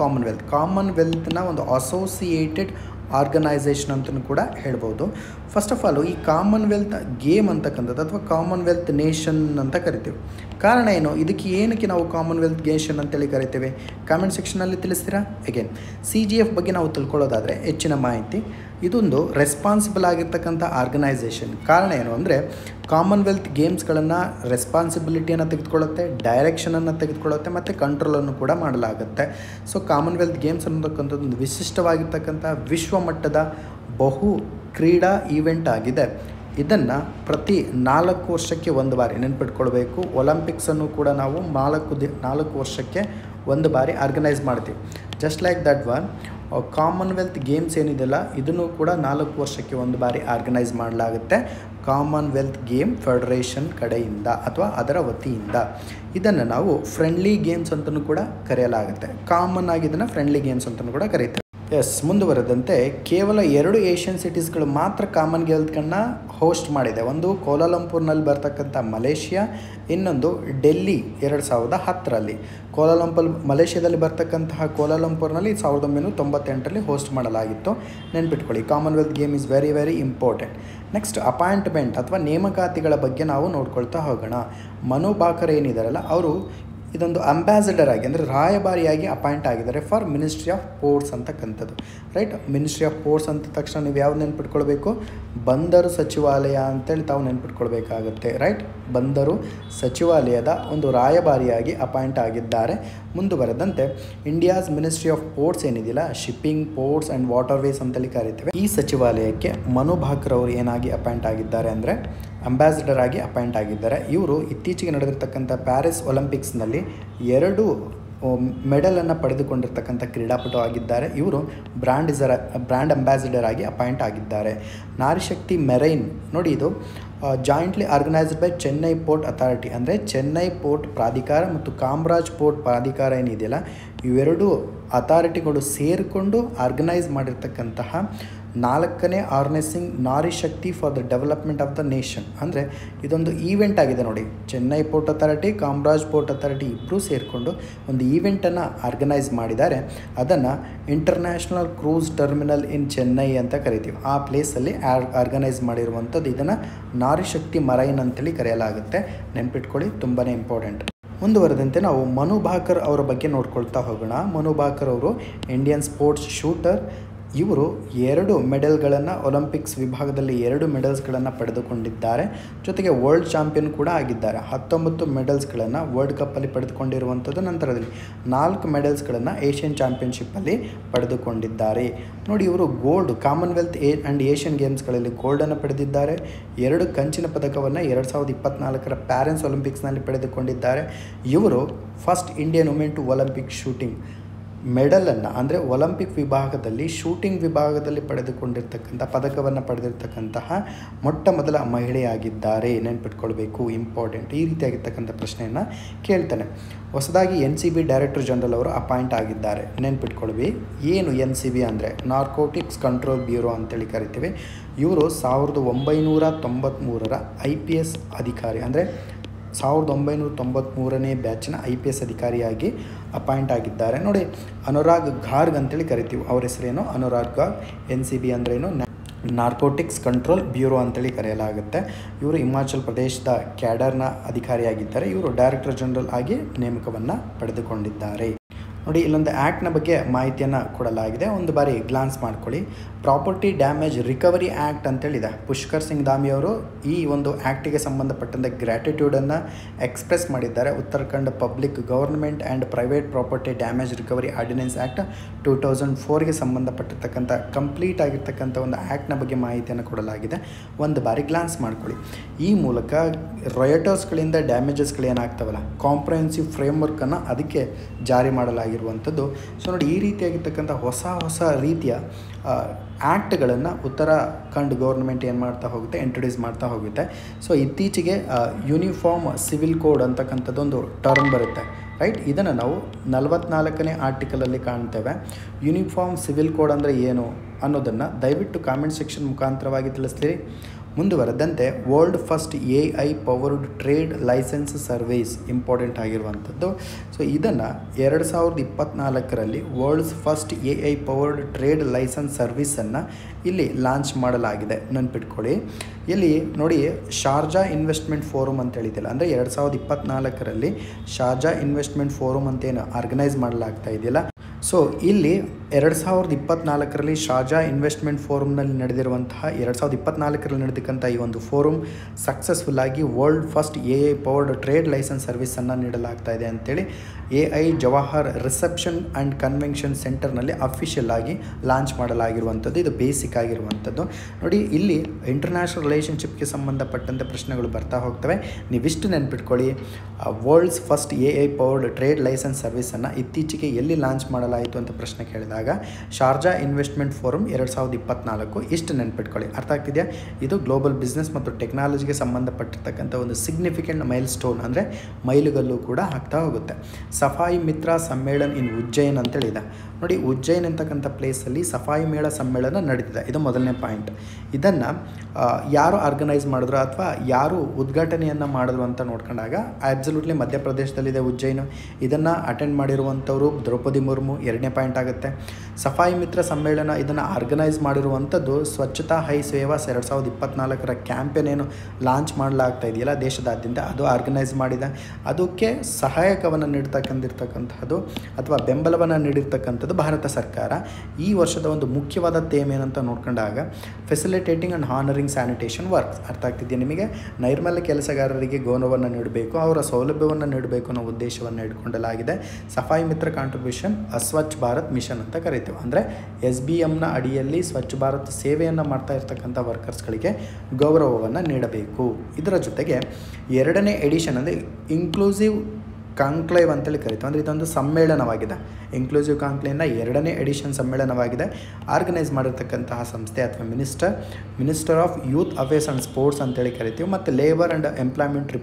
ಕಾಮನ್ವೆಲ್ತ್ನ ಒಂದು ಅಸೋಸಿಯೇಟೆಡ್ ಆರ್ಗನೈಸೇಷನ್ ಅಂತಲೂ ಕೂಡ ಹೇಳ್ಬೋದು. ಫಸ್ಟ್ ಆಫ್ ಆಲು ಈ ಕಾಮನ್ವೆಲ್ತ್ ಗೇಮ್ ಅಂತಕ್ಕಂಥದ್ದು ಅಥವಾ ಕಾಮನ್ವೆಲ್ತ್ ನೇಷನ್ ಅಂತ ಕರಿತೀವಿ. ಕಾರಣ ಏನು, ಇದಕ್ಕೆ ಏನಕ್ಕೆ ನಾವು ಕಾಮನ್ವೆಲ್ತ್ ನೇಷನ್ ಅಂತೇಳಿ ಕರಿತೇವೆ? ಕಾಮೆಂಟ್ ಸೆಕ್ಷನಲ್ಲಿ ತಿಳಿಸ್ತೀರಾ? ಅಗೇನ್ CGF ಬಗ್ಗೆ ನಾವು ತಿಳ್ಕೊಳ್ಳೋದಾದರೆ ಹೆಚ್ಚಿನ ಮಾಹಿತಿ, ಇದೊಂದು ರೆಸ್ಪಾನ್ಸಿಬಲ್ ಆಗಿರ್ತಕ್ಕಂಥ ಆರ್ಗನೈಸೇಷನ್. ಕಾರಣ ಏನು ಅಂದರೆ ಕಾಮನ್ವೆಲ್ತ್ ಗೇಮ್ಸ್ಗಳನ್ನು ರೆಸ್ಪಾನ್ಸಿಬಿಲಿಟಿಯನ್ನು ತೆಗೆದುಕೊಳ್ಳುತ್ತೆ, ಡೈರೆಕ್ಷನನ್ನು ತೆಗೆದುಕೊಳ್ಳುತ್ತೆ ಮತ್ತು ಕಂಟ್ರೋಲನ್ನು ಕೂಡ ಮಾಡಲಾಗುತ್ತೆ. ಸೊ ಕಾಮನ್ವೆಲ್ತ್ ಗೇಮ್ಸ್ ಅನ್ನತಕ್ಕಂಥದ್ದು ಒಂದು ವಿಶಿಷ್ಟವಾಗಿರ್ತಕ್ಕಂಥ ವಿಶ್ವಮಟ್ಟದ ಬಹು ಕ್ರೀಡಾ ಈವೆಂಟ್ ಆಗಿದೆ. ಇದನ್ನು ಪ್ರತಿ 4 ವರ್ಷಕ್ಕೆ ಒಂದು ಬಾರಿ ನೆನ್ಪಿಟ್ಕೊಳ್ಬೇಕು. ಒಲಿಂಪಿಕ್ಸನ್ನು ಕೂಡ ನಾವು 4 ವರ್ಷಕ್ಕೆ ಒಂದು ಬಾರಿ ಆರ್ಗನೈಸ್ ಮಾಡ್ತೀವಿ. Just like that one Commonwealth games ಏನಿದೆಯಲ್ಲ ಇದನ್ನು ಕೂಡ 4 ವರ್ಷಕ್ಕೆ ಒಂದು ಬಾರಿ ಆರ್ಗನೈಸ್ ಮಾಡಲಾಗುತ್ತೆ ಕಾಮನ್ವೆಲ್ತ್ ಗೇಮ್ ಫೆಡರೇಷನ್ ಕಡೆಯಿಂದ ಅಥವಾ ಅದರ ವತಿಯಿಂದ. ಇದನ್ನು ನಾವು ಫ್ರೆಂಡ್ಲಿ ಗೇಮ್ಸ್ ಅಂತಲೂ ಕೂಡ ಕರೆಯಲಾಗುತ್ತೆ. ಕಾಮನ್ ಆಗಿ ಇದನ್ನು ಫ್ರೆಂಡ್ಲಿ ಗೇಮ್ಸ್ ಅಂತಲೂ ಕೂಡ ಕರೀತಾರೆ. ಮುಂದುವರೆದಂತೆ ಕೇವಲ 2 ಏಷ್ಯನ್ ಸಿಟೀಸ್ಗಳು ಮಾತ್ರ ಕಾಮನ್ವೆಲ್ತ್ಗಳನ್ನ ಹೋಸ್ಟ್ ಮಾಡಿದೆ. ಒಂದು ಕೋಲಾಲಂಪುರ್ನಲ್ಲಿ ಬರ್ತಕ್ಕಂಥ ಮಲೇಷಿಯಾ, ಇನ್ನೊಂದು ಡೆಲ್ಲಿ 2010ರಲ್ಲಿ. ಮಲೇಷ್ಯಾದಲ್ಲಿ ಬರ್ತಕ್ಕಂತಹ ಕೋಲಾಲಂಪುರ್ನಲ್ಲಿ 1998ರಲ್ಲಿ ಹೋಸ್ಟ್ ಮಾಡಲಾಗಿತ್ತು. ನೆನ್ಪಿಟ್ಕೊಳ್ಳಿ, Commonwealth game is very very important. Next appointment ಅಥವಾ ನೇಮಕಾತಿಗಳ ಬಗ್ಗೆ ನಾವು ನೋಡ್ಕೊಳ್ತಾ ಹೋಗೋಣ. ಮನು ಭಾಕರ್ ಏನಿದಾರಲ್ಲ ಅವರು ಇದೊಂದು ಅಂಬಾಸಿಡರ್ ಆಗಿ ಅಂದರೆ ರಾಯಭಾರಿಯಾಗಿ ಅಪಾಯಿಂಟ್ ಆಗಿದ್ದಾರೆ ಫಾರ್ ಮಿನಿಸ್ಟ್ರಿ ಆಫ್ ಪೋರ್ಟ್ಸ್ ಅಂತಕ್ಕಂಥದ್ದು, ರೈಟ್. ಮಿನಿಸ್ಟ್ರಿ ಆಫ್ ಪೋರ್ಟ್ಸ್ ಅಂದ ತಕ್ಷಣ ನೀವು ಯಾವ್ದು ನೆನ್ಪಿಟ್ಕೊಳ್ಬೇಕು? ಬಂದರು ಸಚಿವಾಲಯ ಅಂತೇಳಿ ತಾವು ನೆನ್ಪಿಟ್ಕೊಳ್ಬೇಕಾಗುತ್ತೆ, ರೈಟ್. ಬಂದರು ಸಚಿವಾಲಯದ ಒಂದು ರಾಯಭಾರಿಯಾಗಿ ಅಪಾಯಿಂಟ್ ಆಗಿದ್ದಾರೆ. ಮುಂದುವರೆದಂತೆ ಇಂಡಿಯಾಸ್ ಮಿನಿಸ್ಟ್ರಿ ಆಫ್ ಪೋರ್ಟ್ಸ್ ಏನಿದೆಯಲ್ಲ, ಶಿಪ್ಪಿಂಗ್, ಪೋರ್ಟ್ಸ್ ಆ್ಯಂಡ್ ವಾಟರ್ವೇಸ್ ಅಂತೇಳಿ ಕರಿತೇವೆ. ಈ ಸಚಿವಾಲಯಕ್ಕೆ ಮನು ಭಾಕರ್ ಅವರು ಏನಾಗಿ ಅಪಾಯಿಂಟ್ ಆಗಿದ್ದಾರೆ ಅಂದರೆ ಅಂಬಾಸಿಡರ್ ಆಗಿ ಅಪಾಯಿಂಟ್ ಆಗಿದ್ದಾರೆ. ಇವರು ಇತ್ತೀಚೆಗೆ ನಡೆದಿರ್ತಕ್ಕಂಥ ಪ್ಯಾರಿಸ್ ಒಲಿಂಪಿಕ್ಸ್ನಲ್ಲಿ 2 ಮೆಡಲನ್ನು ಪಡೆದುಕೊಂಡಿರ್ತಕ್ಕಂಥ ಕ್ರೀಡಾಪಟು ಆಗಿದ್ದಾರೆ. ಇವರು ಬ್ರ್ಯಾಂಡ್ ಅಂಬಾಸಿಡರ್ ಆಗಿ ಅಪಾಯಿಂಟ್ ಆಗಿದ್ದಾರೆ. ನಾರಿಶಕ್ತಿ ಮೆರೈನ್ ನೋಡಿ, ಇದು jointly organised by Chennai port authority ಅಂದರೆ ಚೆನ್ನೈ ಪೋರ್ಟ್ ಪ್ರಾಧಿಕಾರ ಮತ್ತು ಕಾಮರಾಜ್ ಪೋರ್ಟ್ ಪ್ರಾಧಿಕಾರ ಏನಿದೆಯಲ್ಲ ಇವೆರಡು ಅಥಾರಿಟಿಗಳು ಸೇರಿಕೊಂಡು ಆರ್ಗನೈಸ್ ಮಾಡಿರ್ತಕ್ಕಂತಹ 4ನೇ organising Nari Shakti for the development of the nation. ಅಂದರೆ ಇದೊಂದು ಈವೆಂಟ್ ಆಗಿದೆ ನೋಡಿ. Chennai port authority, Kamaraj port authority ಇಬ್ಬರೂ ಸೇರಿಕೊಂಡು ಒಂದು ಈವೆಂಟನ್ನು ಆರ್ಗನೈಸ್ ಮಾಡಿದ್ದಾರೆ. ಅದನ್ನು international cruise terminal in Chennai ಅಂತ ಕರಿತೀವಿ. ಆ ಪ್ಲೇಸಲ್ಲಿ ಆರ್ಗನೈಸ್ ಮಾಡಿರುವಂಥದ್ದು ಇದನ್ನು ನಾರಿ ಶಕ್ತಿ ಮರೈನ್ ಅಂತೇಳಿ ಕರೆಯಲಾಗುತ್ತೆ. ನೆನ್ಪಿಟ್ಕೊಳ್ಳಿ, ತುಂಬಾ ಇಂಪಾರ್ಟೆಂಟ್. ಮುಂದುವರೆದಂತೆ ನಾವು ಮನು ಭಾಕರ್ ಅವರ ಬಗ್ಗೆ ನೋಡ್ಕೊಳ್ತಾ ಹೋಗೋಣ. ಮನು ಭಾಕರ್ ಅವರು ಇಂಡಿಯನ್ ಸ್ಪೋರ್ಟ್ಸ್ ಶೂಟರ್. ಇವರು 2 ಮೆಡಲ್ಗಳನ್ನು ಒಲಿಂಪಿಕ್ಸ್ ವಿಭಾಗದಲ್ಲಿ 2 ಮೆಡಲ್ಸ್ಗಳನ್ನು ಪಡೆದುಕೊಂಡಿದ್ದಾರೆ. ಜೊತೆಗೆ ವರ್ಲ್ಡ್ ಚಾಂಪಿಯನ್ ಕೂಡ ಆಗಿದ್ದಾರೆ. 19 ಮೆಡಲ್ಸ್ಗಳನ್ನು ವರ್ಲ್ಡ್ ಕಪ್ಪಲ್ಲಿ ಪಡೆದುಕೊಂಡಿರುವಂಥದ್ದು. ನಂತರದಲ್ಲಿ 4 ಮೆಡಲ್ಸ್ಗಳನ್ನು ಏಷ್ಯನ್ ಚಾಂಪಿಯನ್ಶಿಪ್ಪಲ್ಲಿ ಪಡೆದುಕೊಂಡಿದ್ದಾರೆ. ನೋಡಿ, ಇವರು ಗೋಲ್ಡ್ ಕಾಮನ್ವೆಲ್ತ್ ಆ್ಯಂಡ್ ಏಷ್ಯನ್ ಗೇಮ್ಸ್ಗಳಲ್ಲಿ ಗೋಲ್ಡನ್ನು ಪಡೆದಿದ್ದಾರೆ. 2 ಕಂಚಿನ ಪದಕವನ್ನು 2024ರ ಪ್ಯಾರಿಸ್ ಒಲಿಂಪಿಕ್ಸ್ನಲ್ಲಿ ಪಡೆದುಕೊಂಡಿದ್ದಾರೆ. ಇವರು first Indian women to Olympic shooting ಮೆಡಲನ್ನು ಅಂದರೆ ಒಲಿಂಪಿಕ್ ವಿಭಾಗದಲ್ಲಿ ಶೂಟಿಂಗ್ ವಿಭಾಗದಲ್ಲಿ ಪದಕವನ್ನು ಪಡೆದಿರ್ತಕ್ಕಂತಹ ಮೊಟ್ಟ ಮೊದಲ ಮಹಿಳೆಯಾಗಿದ್ದಾರೆ. ನೆನ್ಪಿಟ್ಕೊಳ್ಬೇಕು, ಇಂಪಾರ್ಟೆಂಟ್. ಈ ರೀತಿಯಾಗಿರ್ತಕ್ಕಂಥ ಪ್ರಶ್ನೆಯನ್ನು ಕೇಳ್ತಾನೆ. ಹೊಸದಾಗಿ NCB ಡೈರೆಕ್ಟರ್ ಜನರಲ್ ಅವರು ಅಪಾಯಿಂಟ್ ಆಗಿದ್ದಾರೆ. ನೆನ್ಪಿಟ್ಕೊಳ್ವಿ, ಏನು NCB ಅಂದರೆ ನಾರ್ಕೋಟಿಕ್ಸ್ ಕಂಟ್ರೋಲ್ ಬ್ಯೂರೋ ಅಂತೇಳಿ ಕರಿತೀವಿ. ಇವರು 1993ರ IPS ಅಧಿಕಾರಿ, ಅಂದರೆ 1993ನೇ ಬ್ಯಾಚಿನ IPS ಅಧಿಕಾರಿಯಾಗಿ ಅಪಾಯಿಂಟ್ ಆಗಿದ್ದಾರೆ. ನೋಡಿ, ಅನುರಾಗ್ ಘಾರ್ಗ್ ಅಂತೇಳಿ ಕರಿತೀವಿ. ಅವ್ರ ಹೆಸರೇನು? ಅನುರಾಗ್ ಘಾರ್ಗ್. NCB ಅಂದ್ರೇನು? ನಾರ್ಕೋಟಿಕ್ಸ್ ಕಂಟ್ರೋಲ್ ಬ್ಯೂರೋ ಅಂತೇಳಿ ಕರೆಯಲಾಗುತ್ತೆ. ಇವರು ಹಿಮಾಚಲ್ ಪ್ರದೇಶದ ಕ್ಯಾಡರ್ನ ಅಧಿಕಾರಿಯಾಗಿದ್ದಾರೆ. ಇವರು ಡೈರೆಕ್ಟರ್ ಜನರಲ್ ಆಗಿ ನೇಮಕವನ್ನು ಪಡೆದುಕೊಂಡಿದ್ದಾರೆ. ನೋಡಿ, ಇಲ್ಲೊಂದು ಆ್ಯಕ್ಟ್ನ ಬಗ್ಗೆ ಮಾಹಿತಿಯನ್ನು ಕೊಡಲಾಗಿದೆ. ಒಂದು ಬಾರಿ ಗ್ಲಾನ್ಸ್ ಮಾಡ್ಕೊಳ್ಳಿ. ಪ್ರಾಪರ್ಟಿ ಡ್ಯಾಮೇಜ್ ರಿಕವರಿ ಆ್ಯಕ್ಟ್ ಅಂತೇಳಿದೆ. ಪುಷ್ಕರ್ ಸಿಂಗ್ ಧಾಮಿ ಅವರು ಈ ಒಂದು ಆ್ಯಕ್ಟಿಗೆ ಸಂಬಂಧಪಟ್ಟಂತೆ ಗ್ರ್ಯಾಟಿಟ್ಯೂಡನ್ನು ಎಕ್ಸ್ಪ್ರೆಸ್ ಮಾಡಿದ್ದಾರೆ. Uttarakhand public government and private property damage recovery ordinance act 2004ಗೆ ಸಂಬಂಧಪಟ್ಟಿರ್ತಕ್ಕಂಥ ಕಂಪ್ಲೀಟ್ ಆಗಿರ್ತಕ್ಕಂಥ ಒಂದು ಆ್ಯಕ್ಟ್ನ ಬಗ್ಗೆ ಮಾಹಿತಿಯನ್ನು ಕೊಡಲಾಗಿದೆ. ಒಂದು ಬಾರಿ ಗ್ಲಾನ್ಸ್ ಮಾಡ್ಕೊಳ್ಳಿ. ಈ ಮೂಲಕ ರಯಟರ್ಸ್ಗಳಿಂದ ಡ್ಯಾಮೇಜಸ್ಗಳು ಏನಾಗ್ತಾವಲ್ಲ, ಕಾಂಪ್ರಹೆನ್ಸಿವ್ ಫ್ರೇಮ್ವರ್ಕನ್ನು ಅದಕ್ಕೆ ಜಾರಿ ಮಾಡಲಾಗಿರುವಂಥದ್ದು. ಸೊ ನೋಡಿ, ಈ ರೀತಿಯಾಗಿರ್ತಕ್ಕಂಥ ಹೊಸ ರೀತಿಯ ಆ್ಯಕ್ಟ್ಗಳನ್ನು ಉತ್ತರಾಖಂಡ್ ಗೌರ್ಮೆಂಟ್ ಏನು ಮಾಡ್ತಾ ಹೋಗುತ್ತೆ, ಇಂಟ್ರೊಡ್ಯೂಸ್ ಮಾಡ್ತಾ ಹೋಗುತ್ತೆ. ಸೊ ಇತ್ತೀಚೆಗೆ ಯೂನಿಫಾರ್ಮ್ ಸಿವಿಲ್ ಕೋಡ್ ಅಂತಕ್ಕಂಥದ್ದೊಂದು ಟರ್ಮ್ ಬರುತ್ತೆ, ರೈಟ್. ಇದನ್ನು ನಾವು 44ನೇ ಆರ್ಟಿಕಲಲ್ಲಿ ಕಾಣ್ತೇವೆ. ಯೂನಿಫಾರ್ಮ್ ಸಿವಿಲ್ ಕೋಡ್ ಅಂದರೆ ಏನು ಅನ್ನೋದನ್ನು ದಯವಿಟ್ಟು ಕಾಮೆಂಟ್ ಸೆಕ್ಷನ್ ಮುಖಾಂತರವಾಗಿ ತಿಳಿಸ್ತೀರಿ. ಮುಂದುವರೆದಂತೆ world first AI powered trade licence service important ಆಗಿರುವಂಥದ್ದು. ಸೊ ಇದನ್ನು 2024ರಲ್ಲಿ world's first AI powered trade licence ಸರ್ವಿಸನ್ನು ಇಲ್ಲಿ ಲಾಂಚ್ ಮಾಡಲಾಗಿದೆ. ನೆನ್ಪಿಟ್ಕೊಳ್ಳಿ. ಇಲ್ಲಿ ನೋಡಿ, ಶಾರ್ಜಾ ಇನ್ವೆಸ್ಟ್ಮೆಂಟ್ ಫೋರಮ್ ಅಂತ ಹೇಳಿದಿಲ್ಲ, ಅಂದರೆ 2024ರಲ್ಲಿ ಶಾರ್ಜಾ ಇನ್ವೆಸ್ಟ್ಮೆಂಟ್ ಫೋರಮ್ ಅಂತೇನು ಆರ್ಗನೈಸ್ ಮಾಡಲಾಗ್ತಾ ಇದೆಯಲ್ಲ. ಸೊ ಇಲ್ಲಿ 2024ರಲ್ಲಿ ಶಾರ್ಜಾ ಇನ್ವೆಸ್ಟ್ಮೆಂಟ್ ಫೋರಮ್ನಲ್ಲಿ ನಡೆದಿರುವಂತಹ 2024ರಲ್ಲಿ ನಡೆದಕ್ಕಂಥ ಈ ಒಂದು ಫೋರಮ್ ಸಕ್ಸಸ್ಫುಲ್ಲಾಗಿ world first AI powered trade licence ಸರ್ವಿಸನ್ನು ನೀಡಲಾಗ್ತಾ ಇದೆ ಅಂತೇಳಿ AI Jawahar reception and convention ಸೆಂಟರ್ನಲ್ಲಿ ಅಫಿಷಿಯಲ್ ಆಗಿ ಲಾಂಚ್ ಮಾಡಲಾಗಿರುವಂಥದ್ದು. ಇದು ಬೇಸಿಕ್ ಆಗಿರುವಂಥದ್ದು. ನೋಡಿ, ಇಲ್ಲಿ ಇಂಟರ್ನ್ಯಾಷನಲ್ ರಿಲೇಷನ್ಶಿಪ್ಗೆ ಸಂಬಂಧಪಟ್ಟಂತೆ ಪ್ರಶ್ನೆಗಳು ಬರ್ತಾ ಹೋಗ್ತವೆ. ನೀವಿಷ್ಟು ನೆನ್ಪಿಟ್ಕೊಳ್ಳಿ. World's first AI powered trade licence ಸರ್ವಿಸನ್ನು ಇತ್ತೀಚೆಗೆ ಎಲ್ಲಿ ಲಾಂಚ್ ಮಾಡಲಾಯಿತು ಅಂತ ಪ್ರಶ್ನೆ ಕೇಳಿದಾಗ ಶಾರ್ಜಾ ಇನ್ವೆಸ್ಟ್ಮೆಂಟ್ ಫೋರಮ್ 2024. ಇಷ್ಟು ನೆನ್ಪಿಟ್ಕೊಳ್ಳಿ. ಅರ್ಥ ಆಗ್ತಿದೆಯಾ? ಇದು ಗ್ಲೋಬಲ್ ಬಿಸ್ನೆಸ್ ಮತ್ತು ಟೆಕ್ನಾಲಜಿಗೆ ಸಂಬಂಧಪಟ್ಟಿರ್ತಕ್ಕಂಥ ಒಂದು ಸಿಗ್ನಿಫಿಕೆಂಟ್ ಮೈಲ್ ಸ್ಟೋನ್, ಅಂದರೆ ಮೈಲುಗಲ್ಲು ಕೂಡ ಆಗ್ತಾ ಹೋಗುತ್ತೆ. ಸಫಾಯಿ ಮಿತ್ರ ಸಮ್ಮೇಳನ ಇನ್ ಉಜ್ಜಯಿನ್ ಅಂತೇಳಿದೆ. ನೋಡಿ, ಉಜ್ಜಯಿನ್ ಅಂತಕ್ಕಂಥ ಪ್ಲೇಸಲ್ಲಿ ಸಫಾಯಿ ಮೇಳ ಸಮ್ಮೇಳನ ನಡೀತಿದೆ. ಇದು ಮೊದಲನೇ ಪಾಯಿಂಟ್. ಇದನ್ನು ಯಾರು ಆರ್ಗನೈಸ್ ಮಾಡಿದ್ರು ಅಥವಾ ಯಾರು ಉದ್ಘಾಟನೆಯನ್ನು ಮಾಡಿದ್ರು ಅಂತ ನೋಡ್ಕೊಂಡಾಗ ಆಬ್ಸಲ್ಯೂಟ್ಲಿ ಮಧ್ಯಪ್ರದೇಶದಲ್ಲಿದೆ ಉಜ್ಜಯಿನ್. ಇದನ್ನು ಅಟೆಂಡ್ ಮಾಡಿರುವಂಥವರು ದ್ರೌಪದಿ ಮುರ್ಮು. ಎರಡನೇ ಪಾಯಿಂಟ್ ಆಗುತ್ತೆ. ಸಫಾಯಿ ಮಿತ್ರ ಸಮ್ಮೇಳನ ಇದನ್ನು ಆರ್ಗನೈಸ್ ಮಾಡಿರುವಂಥದ್ದು ಸ್ವಚ್ಛತಾ ಹೈ ಸೇವಾ 2024ರ ಕ್ಯಾಂಪೇನ್ ಏನು ಲಾಂಚ್ ಮಾಡಲಾಗ್ತಾ ಇದೆಯಲ್ಲ ದೇಶದಾದ್ಯಂತ, ಅದು ಆರ್ಗನೈಸ್ ಮಾಡಿದೆ. ಅದಕ್ಕೆ ಸಹಾಯಕವನ್ನು ನೀಡ್ತಕ್ಕಂಥದ್ದು ಅಥವಾ ಬೆಂಬಲವನ್ನು ನೀಡಿರ್ತಕ್ಕಂಥದ್ದು ಭಾರತ ಸರ್ಕಾರ. ಈ ವರ್ಷದ ಒಂದು ಮುಖ್ಯವಾದ ಥೇಮ್ ಏನಂತ ನೋಡ್ಕೊಂಡಾಗ facilitating and honouring sanitation works. ಅರ್ಥ ಆಗ್ತಿದೆಯಾ ನಿಮಗೆ? ನೈರ್ಮಲ್ಯ ಕೆಲಸಗಾರರಿಗೆ ಗೌರವವನ್ನು ನೀಡಬೇಕು, ಅವರ ಸೌಲಭ್ಯವನ್ನು ನೀಡಬೇಕು ಅನ್ನೋ ಉದ್ದೇಶವನ್ನು ಇಟ್ಕೊಂಡಲಾಗಿದೆ. ಸಫಾಯಿ ಮಿತ್ರ ಕಾಂಟ್ರಿಬ್ಯೂಷನ್ ಸ್ವಚ್ಛ ಭಾರತ್ ಮಿಷನ್ ಅಂತ ಕರಿತೀವಿ. ಅಂದರೆ SBMನ ಅಡಿಯಲ್ಲಿ ಸ್ವಚ್ಛ ಭಾರತ್ ಸೇವೆಯನ್ನು ಮಾಡ್ತಾ ಇರ್ತಕ್ಕಂಥ ವರ್ಕರ್ಸ್ಗಳಿಗೆ ಗೌರವವನ್ನು ನೀಡಬೇಕು. ಇದರ ಜೊತೆಗೆ 2ನೇ ಎಡಿಷನ್ ಅಂದರೆ ಇನ್ಕ್ಲೂಸಿವ್ ಕಾಂಕ್ಲೇವ್ ಅಂತೇಳಿ ಕರಿತೀವಿ. ಅಂದರೆ ಇದೊಂದು ಸಮ್ಮೇಳನವಾಗಿದೆ. ಇನ್ಕ್ಲೂಸಿವ್ ಕಾಂಕ್ಲೇವ್ನ 2ನೇ ಎಡಿಷನ್ ಸಮ್ಮೇಳನವಾಗಿದೆ. ಆರ್ಗನೈಸ್ ಮಾಡಿರ್ತಕ್ಕಂತಹ ಸಂಸ್ಥೆ ಅಥವಾ minister of youth affairs and sports ಅಂತೇಳಿ ಕರಿತೀವಿ. ಮತ್ತು ಲೇಬರ್ ಆ್ಯಂಡ್ ಎಂಪ್ಲಾಯ್ಮೆಂಟ್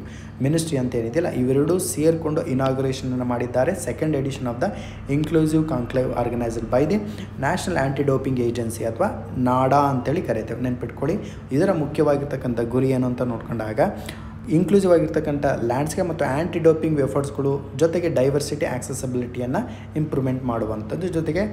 ಮಿನಿಸ್ಟ್ರಿ ಅಂತ ಏನಿದೆಯಲ್ಲ, ಇವೆರಡೂ ಸೇರಿಕೊಂಡು ಇನಾಗ್ರೇಷನನ್ನು ಮಾಡಿದ್ದಾರೆ. 2nd edition of the inclusive conclave organised by the national anti doping agency ಅಥವಾ ನಾಡಾ ಅಂತೇಳಿ ಕರಿತೇವೆ. ನೆನ್ಪಿಟ್ಕೊಳ್ಳಿ. ಇದರ ಮುಖ್ಯವಾಗಿರ್ತಕ್ಕಂಥ ಗುರಿ ಏನು ಅಂತ ನೋಡ್ಕೊಂಡಾಗ ಇನ್ಕ್ಲೂಸಿವ್ ಆಗಿರ್ತಕ್ಕಂಥ ಲ್ಯಾಂಡ್ಸ್ಕೇಪ್ ಮತ್ತು ಆ್ಯಂಟಿ ಡೋಪಿಂಗ್ ಎಫರ್ಟ್ಸ್ಗಳು, ಜೊತೆಗೆ ಡೈವರ್ಸಿಟಿ ಆಕ್ಸೆಸಿಬಿಲಿಟಿಯನ್ನು ಇಂಪ್ರೂವ್ಮೆಂಟ್ ಮಾಡುವಂಥದ್ದು, ಜೊತೆಗೆ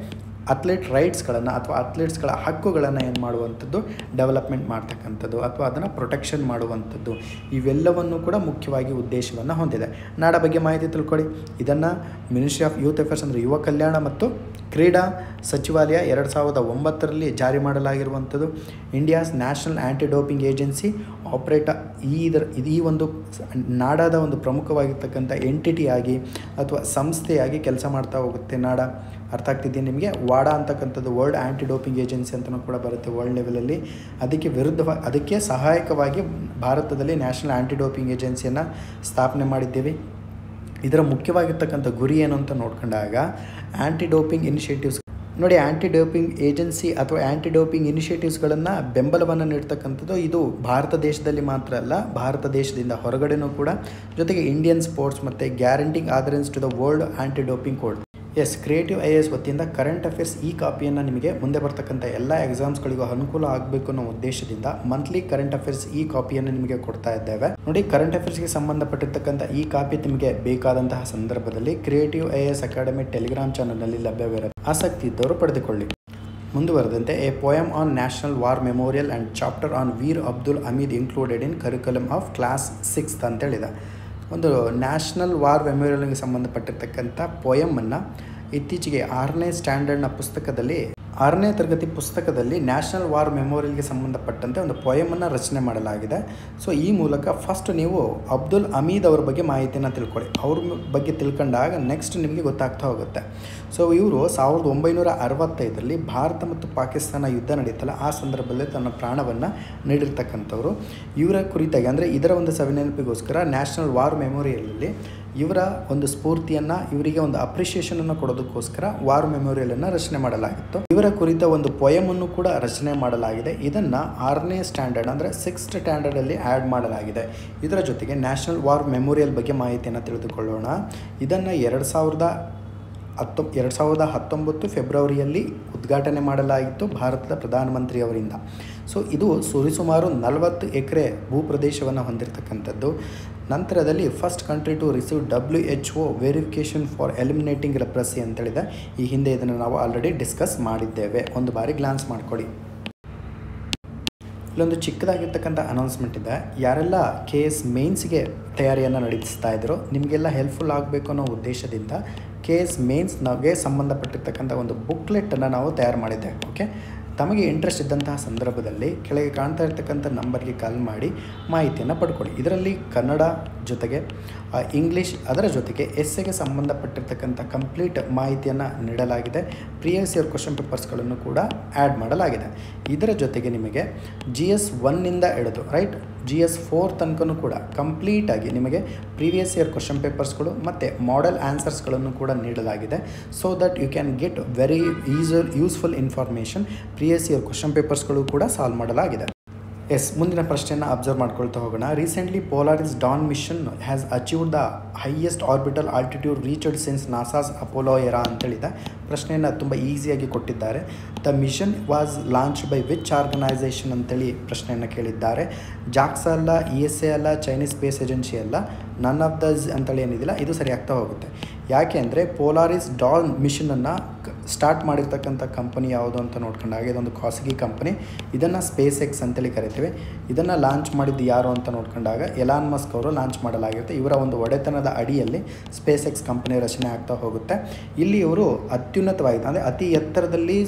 ಅಥ್ಲೆಟ್ ರೈಟ್ಸ್ಗಳನ್ನು ಅಥವಾ ಅಥ್ಲೆಟ್ಸ್ಗಳ ಹಕ್ಕುಗಳನ್ನು ಏನು ಮಾಡುವಂಥದ್ದು, ಡೆವಲಪ್ಮೆಂಟ್ ಮಾಡ್ತಕ್ಕಂಥದ್ದು ಅಥವಾ ಅದನ್ನು ಪ್ರೊಟೆಕ್ಷನ್ ಮಾಡುವಂಥದ್ದು, ಇವೆಲ್ಲವನ್ನು ಕೂಡ ಮುಖ್ಯವಾಗಿ ಉದ್ದೇಶವನ್ನು ಹೊಂದಿದೆ. ನಾಡ ಬಗ್ಗೆ ಮಾಹಿತಿ ತಿಳ್ಕೊಳ್ಳಿ. ಇದನ್ನು ಮಿನಿಸ್ಟ್ರಿ ಆಫ್ ಯೂತ್ ಅಫೇರ್ಸ್ ಅಂದರೆ ಯುವ ಕಲ್ಯಾಣ ಮತ್ತು ಕ್ರೀಡಾ ಸಚಿವಾಲಯ 2009ರಲ್ಲಿ ಜಾರಿ ಮಾಡಲಾಗಿರುವಂಥದ್ದು. India's national anti doping agency operate ಈ ಒಂದು ನಾಡಾದ ಒಂದು ಪ್ರಮುಖವಾಗಿರ್ತಕ್ಕಂಥ ಎಂಟಿಟಿಯಾಗಿ ಅಥವಾ ಸಂಸ್ಥೆಯಾಗಿ ಕೆಲಸ ಮಾಡ್ತಾ ಹೋಗುತ್ತೆ. ನಾಡ ಅರ್ಥ ಆಗ್ತಿದ್ದೀನಿ ನಿಮಗೆ. ವಾಡಾ ಅಂತಕ್ಕಂಥದ್ದು ವರ್ಲ್ಡ್ ಆ್ಯಂಟಿ ಡೋಪಿಂಗ್ ಏಜೆನ್ಸಿ ಅಂತಲೂ ಕೂಡ ಬರುತ್ತೆ ವರ್ಲ್ಡ್ ಲೆವೆಲಲ್ಲಿ. ಅದಕ್ಕೆ ಸಹಾಯಕವಾಗಿ ಭಾರತದಲ್ಲಿ ನ್ಯಾಷನಲ್ ಆ್ಯಂಟಿ ಡೋಪಿಂಗ್ ಏಜೆನ್ಸಿಯನ್ನು ಸ್ಥಾಪನೆ ಮಾಡಿದ್ದೇವೆ. ಇದರ ಮುಖ್ಯವಾಗಿರ್ತಕ್ಕಂಥ ಗುರಿ ಏನು ಅಂತ ನೋಡ್ಕೊಂಡಾಗ ಆ್ಯಂಟಿ ಡೋಪಿಂಗ್ ಇನಿಷಿಯೇಟಿವ್ಸ್ ನೋಡಿ, ಆ್ಯಂಟಿ ಡೋಪಿಂಗ್ ಏಜೆನ್ಸಿ ಅಥವಾ ಆ್ಯಂಟಿ ಡೋಪಿಂಗ್ ಇನಿಷಿಯೇಟಿವ್ಸ್ಗಳನ್ನು ಬೆಂಬಲವನ್ನು ನೀಡ್ತಕ್ಕಂಥದ್ದು ಇದು ಭಾರತ ದೇಶದಲ್ಲಿ ಮಾತ್ರ ಅಲ್ಲ, ಭಾರತ ದೇಶದಿಂದ ಹೊರಗಡೆನೂ ಕೂಡ. ಜೊತೆಗೆ ಇಂಡಿಯನ್ ಸ್ಪೋರ್ಟ್ಸ್ ಮತ್ತು guaranteeing adherence to the world anti doping code. Yes, creative IAS ವತಿಯಿಂದ ಕರೆಂಟ್ ಅಫೇರ್ಸ್ ಈ ಕಾಪಿಯನ್ನು ನಿಮಗೆ ಮುಂದೆ ಬರ್ತಕ್ಕಂಥ ಎಲ್ಲ ಎಕ್ಸಾಮ್ಸ್ಗಳಿಗೂ ಅನುಕೂಲ ಆಗಬೇಕು ಅನ್ನೋ ಉದ್ದೇಶದಿಂದ ಮಂತ್ಲಿ ಕರೆಂಟ್ ಅಫೇರ್ಸ್ ಈ ಕಾಪಿಯನ್ನು ನಿಮಗೆ ಕೊಡ್ತಾ ಇದ್ದೇವೆ. ನೋಡಿ, ಕರೆಂಟ್ ಅಫೇರ್ಸ್ಗೆ ಸಂಬಂಧಪಟ್ಟಿರ್ತಕ್ಕಂಥ ಈ ಕಾಪಿ ನಿಮಗೆ ಬೇಕಾದಂತಹ ಸಂದರ್ಭದಲ್ಲಿ ಕ್ರಿಯೇಟಿವ್ IAS ಅಕಾಡೆಮಿ ಟೆಲಿಗ್ರಾಮ್ ಚಾನಲ್ನಲ್ಲಿ ಲಭ್ಯವಿರುತ್ತೆ. ಆಸಕ್ತಿ ಇದ್ದವರು ಪಡೆದುಕೊಳ್ಳಿ. ಮುಂದುವರೆದಂತೆ a poem on national war memorial and chapter on Veer Abdul Hamid included in curriculum of class 6th ಅಂತೇಳಿದೆ. ಒಂದು ನ್ಯಾಷನಲ್ ವಾರ್ ಮೆಮೋರಿಯಲ್ಗೆ ಸಂಬಂಧಪಟ್ಟಿರ್ತಕ್ಕಂಥ ಪೋಯಮನ್ನು ಇತ್ತೀಚೆಗೆ 6ನೇ ತರಗತಿ ಪುಸ್ತಕದಲ್ಲಿ ನ್ಯಾಷನಲ್ ವಾರ್ ಮೆಮೋರಿಯಲ್ಗೆ ಸಂಬಂಧಪಟ್ಟಂತೆ ಒಂದು ಪೋಯಮನ್ನು ರಚನೆ ಮಾಡಲಾಗಿದೆ. ಸೊ ಈ ಮೂಲಕ ಫಸ್ಟ್ ನೀವು ಅಬ್ದುಲ್ ಹಮೀದ್ ಅವ್ರ ಬಗ್ಗೆ ಮಾಹಿತಿಯನ್ನು ತಿಳ್ಕೊಳ್ಳಿ. ಅವ್ರ ಬಗ್ಗೆ ತಿಳ್ಕೊಂಡಾಗ ನೆಕ್ಸ್ಟ್ ನಿಮಗೆ ಗೊತ್ತಾಗ್ತಾ ಹೋಗುತ್ತೆ. ಸೊ ಇವರು 1965ರಲ್ಲಿ ಭಾರತ ಮತ್ತು ಪಾಕಿಸ್ತಾನ ಯುದ್ಧ ನಡೀತಲ್ಲ, ಆ ಸಂದರ್ಭದಲ್ಲಿ ತನ್ನ ಪ್ರಾಣವನ್ನು ನೀಡಿರ್ತಕ್ಕಂಥವ್ರು. ಇವರ ಕುರಿತಾಗಿ ಅಂದರೆ ಇದರ ಒಂದು ಸವಿನೆನಪಿಗೋಸ್ಕರ ನ್ಯಾಷನಲ್ ವಾರ್ ಮೆಮೋರಿಯಲಲ್ಲಿ ಇವರ ಒಂದು ಸ್ಫೂರ್ತಿಯನ್ನು, ಇವರಿಗೆ ಒಂದು ಅಪ್ರಿಷಿಯೇಷನನ್ನು ಕೊಡೋದಕ್ಕೋಸ್ಕರ ವಾರ್ ಮೆಮೋರಿಯಲನ್ನು ರಚನೆ ಮಾಡಲಾಗಿತ್ತು. ಇವರ ಕುರಿತ ಒಂದು ಪೊಯಮನ್ನು ಕೂಡ ರಚನೆ ಮಾಡಲಾಗಿದೆ. ಇದನ್ನು 6ನೇ ಸ್ಟ್ಯಾಂಡರ್ಡ್ ಅಂದರೆ 6th ಸ್ಟ್ಯಾಂಡರ್ಡಲ್ಲಿ ಆ್ಯಡ್ ಮಾಡಲಾಗಿದೆ. ಇದರ ಜೊತೆಗೆ ನ್ಯಾಷನಲ್ ವಾರ್ ಮೆಮೋರಿಯಲ್ ಬಗ್ಗೆ ಮಾಹಿತಿಯನ್ನು ತಿಳಿದುಕೊಳ್ಳೋಣ. ಇದನ್ನು 2019 ಫೆಬ್ರವರಿಯಲ್ಲಿ ಉದ್ಘಾಟನೆ ಮಾಡಲಾಗಿತ್ತು ಭಾರತದ ಪ್ರಧಾನಮಂತ್ರಿಯವರಿಂದ. ಸೊ ಇದು ಸುಮಾರು 40 ಎಕರೆ ಭೂಪ್ರದೇಶವನ್ನು ಹೊಂದಿರತಕ್ಕಂಥದ್ದು. ನಂತರದಲ್ಲಿ first country to receive WHO verification for eliminating leprosy ಅಂತೇಳಿದೆ. ಈ ಹಿಂದೆ ಇದನ್ನು ನಾವು ಆಲ್ರೆಡಿ ಡಿಸ್ಕಸ್ ಮಾಡಿದ್ದೇವೆ, ಒಂದು ಬಾರಿ ಗ್ಲಾನ್ಸ್ ಮಾಡಿಕೊಡಿ. ಇಲ್ಲೊಂದು ಚಿಕ್ಕದಾಗಿರ್ತಕ್ಕಂಥ ಅನೌನ್ಸ್ಮೆಂಟ್ ಇದೆ. ಯಾರೆಲ್ಲ KS ಮೇನ್ಸ್ಗೆ ತಯಾರಿಯನ್ನು ನಡೆಸ್ತಾ ಇದ್ರು, ನಿಮಗೆಲ್ಲ ಹೆಲ್ಪ್ಫುಲ್ ಆಗಬೇಕು ಅನ್ನೋ ಉದ್ದೇಶದಿಂದ KS ಮೇನ್ಸ್ಗೆ ಸಂಬಂಧಪಟ್ಟಿರ್ತಕ್ಕಂಥ ಒಂದು ಬುಕ್ಲೆಟನ್ನು ನಾವು ತಯಾರು ಮಾಡಿದ್ದೇವೆ. ಓಕೆ, ತಮಗೆ ಇಂಟ್ರೆಸ್ಟ್ ಇದ್ದಂತಹ ಸಂದರ್ಭದಲ್ಲಿ ಕೆಳಗೆ ಕಾಣ್ತಾ ಇರ್ತಕ್ಕಂಥ ನಂಬರ್ಗೆ ಕಾಲ್ ಮಾಡಿ ಮಾಹಿತಿಯನ್ನು ಪಡ್ಕೊಳ್ಳಿ. ಇದರಲ್ಲಿ ಕನ್ನಡ ಜೊತೆಗೆ ಇಂಗ್ಲೀಷ್, ಅದರ ಜೊತೆಗೆ ಎಸ್ಸೆಗೆ ಸಂಬಂಧಪಟ್ಟಿರ್ತಕ್ಕಂಥ ಕಂಪ್ಲೀಟ್ ಮಾಹಿತಿಯನ್ನು ನೀಡಲಾಗಿದೆ. ಪ್ರಿವಿಯಸ್ ಇಯರ್ ಕ್ವಶನ್ ಪೇಪರ್ಸ್ಗಳನ್ನು ಕೂಡ ಆ್ಯಡ್ ಮಾಡಲಾಗಿದೆ. ಇದರ ಜೊತೆಗೆ ನಿಮಗೆ GS 1ನಿಂದ ಹಿಡಿದು GS 4 ತನಕನೂ ಕೂಡ ಕಂಪ್ಲೀಟಾಗಿ ನಿಮಗೆ ಪ್ರೀವಿಯಸ್ ಇಯರ್ ಕ್ವಶನ್ ಪೇಪರ್ಸ್ಗಳು ಮತ್ತು ಮಾಡೆಲ್ ಆನ್ಸರ್ಸ್ಗಳನ್ನು ಕೂಡ ನೀಡಲಾಗಿದೆ. So that you can get very useful information. Previous year question ಪೇಪರ್ಸ್ಗಳು ಕೂಡ ಸಾಲ್ವ್ ಮಾಡಲಾಗಿದೆ. ಎಸ್, ಮುಂದಿನ ಪ್ರಶ್ನೆಯನ್ನು ಅಬ್ಸರ್ವ್ ಮಾಡ್ಕೊಳ್ತಾ ಹೋಗೋಣ. Recently Polaris Dawn mission has achieved the highest orbital altitude reached since NASA's Apollo era ಅಂತೇಳಿದೆ. ಪ್ರಶ್ನೆಯನ್ನು ತುಂಬ ಈಸಿಯಾಗಿ ಕೊಟ್ಟಿದ್ದಾರೆ. The mission was launch by which organisation ಅಂತೇಳಿ ಪ್ರಶ್ನೆಯನ್ನು ಕೇಳಿದ್ದಾರೆ. ಜಾಕ್ಸಾ ಅಲ್ಲ, ESA ಅಲ್ಲ, ಚೈನೀಸ್ ಸ್ಪೇಸ್ ಏಜೆನ್ಸಿ ಅಲ್ಲ, ನನ್ ಆಫ್ ದಸ್ ಅಂತೇಳಿ ಏನಿದಿಲ್ಲ, ಇದು ಸರಿ ಆಗ್ತಾ ಹೋಗುತ್ತೆ. ಯಾಕೆ ಅಂದರೆ ಪೋಲಾರಿಸ್ ಡಾನ್ ಮಿಷನನ್ನು ಸ್ಟಾರ್ಟ್ ಮಾಡಿರ್ತಕ್ಕಂಥ ಕಂಪನಿ ಯಾವುದು ಅಂತ ನೋಡ್ಕೊಂಡಾಗ ಇದೊಂದು ಖಾಸಗಿ ಕಂಪನಿ. ಇದನ್ನು SpaceX ಅಂತೇಳಿ ಕರಿತೀವಿ. ಇದನ್ನು ಲಾಂಚ್ ಮಾಡಿದ್ದು ಯಾರು ಅಂತ ನೋಡ್ಕೊಂಡಾಗ ಎಲಾನ್ ಮಸ್ಕ್ ಅವರು ಲಾಂಚ್ ಮಾಡಲಾಗಿರುತ್ತೆ. ಇವರ ಒಂದು ಒಡೆತನದ ಅಡಿಯಲ್ಲಿ SpaceX ಕಂಪನಿ ರಚನೆ ಆಗ್ತಾ ಹೋಗುತ್ತೆ. ಇಲ್ಲಿ ಇವರು ಅತ್ಯುನ್ನತವಾಗಿ ಅಂದರೆ ಅತಿ ಎತ್ತರದಲ್ಲಿ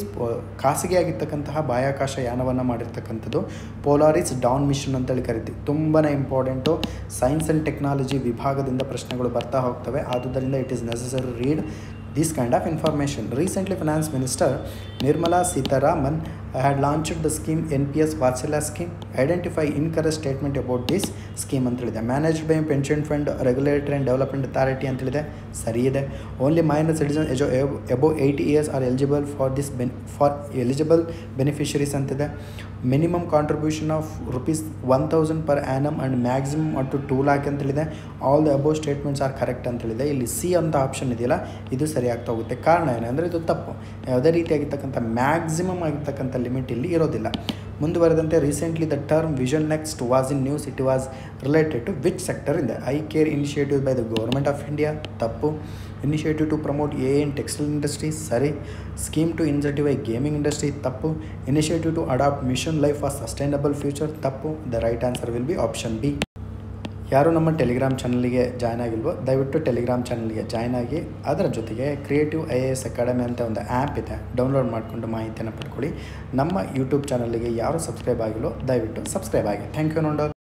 ಖಾಸಗಿಯಾಗಿರ್ತಕ್ಕಂತಹ ಬಾಹ್ಯಾಕಾಶ ಯಾನವನ್ನು ಮಾಡಿರ್ತಕ್ಕಂಥದ್ದು ಪೋಲಾರಿಸ್ ಡಾನ್ ಮಿಷನ್ ಅಂತೇಳಿ ಕರಿತೀವಿ. ತುಂಬಾ ಇಂಪಾರ್ಟೆಂಟು. ಸೈನ್ಸ್ ಆ್ಯಂಡ್ ಟೆಕ್ನಾಲಜಿ ವಿಭಾಗದಿಂದ ಪ್ರಶ್ನೆಗಳು ಬರ್ತಾ ಹೋಗ್ತವೆ. ಆದುದರಿಂದ it is necessary read this kind of information. Recently, Finance Minister Nirmala Sitharaman had launched the scheme NPS Vatsala scheme. Identify incorrect statement about this scheme ಅಂತೇಳಿದೆ. Managed by pension fund regulatory and development authority ಅಂತೇಳಿದೆ. ಸರಿ ಇದೆ. Only minor citizen above 80 years are eligible for eligible beneficiaries ಅಂತಿದೆ. Minimum contribution of ₹1,000 per annum and maximum up to 2 lakh ಅಂತೇಳಿದೆ. All the above statements are correct ಅಂತೇಳಿದೆ. ಇಲ್ಲಿ C ಅಂತ option ಇದೆಯಲ್ಲ, ಇದು ಸರಿ ಆಗ್ತಾ ಹೋಗುತ್ತೆ. ಕಾರಣ ಏನಂದರೆ ಇದು ತಪ್ಪು. ಯಾವುದೇ ರೀತಿಯಾಗಿರ್ತಕ್ಕಂಥ ಮ್ಯಾಕ್ಸಿಮಮ್ ಆಗಿರ್ತಕ್ಕಂಥ ಲಿಮಿಟ್ ಇಲ್ಲಿ ಇರೋದಿಲ್ಲ. ಮುಂದುವರೆದಂತೆ recently the term vision next was in news. It was related to which sector ಇದೆ. I care initiative by the government of India, ತಪ್ಪು. Initiative to promote AI in textile industry, ಸರಿ. Scheme to incentivise gaming industry, ತಪ್ಪು. Initiative to adapt mission life for sustainable future, ತಪ್ಪು. The right answer will be option B. ಯಾರು ನಮ್ಮ Telegram ಚಾನಲ್ಗೆ join ಆಗಿಲ್ವೋ ದಯವಿಟ್ಟು Telegram ಚಾನಲ್ಗೆ join ಆಗಿ, ಅದರ ಜೊತೆಗೆ ಕ್ರಿಯೇಟಿವ್ IAS ಅಕಾಡೆಮಿ ಅಂತ ಒಂದು ಆ್ಯಪ್ ಇದೆ, ಡೌನ್ಲೋಡ್ ಮಾಡಿಕೊಂಡು ಮಾಹಿತಿಯನ್ನು ಪಡ್ಕೊಳ್ಳಿ. ನಮ್ಮ ಯೂಟ್ಯೂಬ್ ಚಾನಲ್ಗೆ ಯಾರು ಸಬ್ಸ್ಕ್ರೈಬ್ ಆಗಿಲ್ಲೋ ದಯವಿಟ್ಟು ಸಬ್ಸ್ಕ್ರೈಬ್ ಆಗಿ. ಥ್ಯಾಂಕ್ ಯು ನೋಡೋರು.